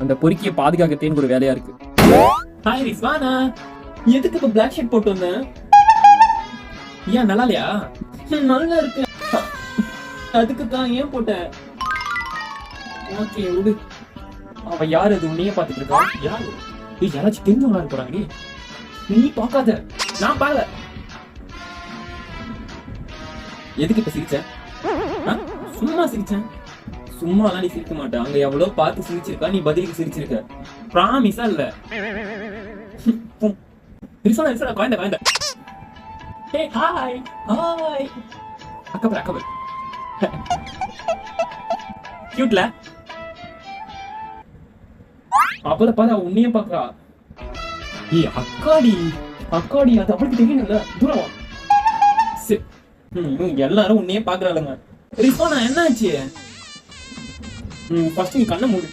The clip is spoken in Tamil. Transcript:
அந்த பொறுக்கியை பாதுகாக்கத்தேன்னு ஒரு வேலையா இருக்கு. ஹாய் ரிஸ்வானா, எதுக்கு இப்ப பிளாக் ஷர்ட் போட்டு வந்தேன்? ஏன் நல்லா இல்லையா? நல்லா இருக்கு. அதுக்கு தான் ஏன் போட்ட? ஓகே விடு. அவ யாரு? அது உன்னையே பாத்துட்டு இருக்கா? யாரு? யாராச்சும் தெரிஞ்சவங்களா இருப்பாங்க. நீ பாக்காத, நான் பாக்கல. எதுக்கு இப்ப சிரிச்ச? சும்மா சிரிச்சேன். சும்மாலாம் நீ சிரிக்க மாட்டேன். அங்க எவ்வளவு பார்த்து சிரிச்சிருக்கா, நீ பதிலுக்கு சிரிச்சிருக்க. ப்ராமிஸா இல்ல? ரிஸ்வானா ரிஸ்வானா குழந்தை. Hey hi hi. அக்கபர் கியூட்ல. அப்பதான் பாரு அவ உன்னையே பாக்குறா. ஏய் அக்காடி அது அவளுக்கு தெரியணும்ல. தூரம் வா. எல்லாரும் உன்னையே பாக்குறாளுங்க. ரிஸ்வானா என்னாச்சு? ஃபர்ஸ்ட் நீ கண்ணை மூடு.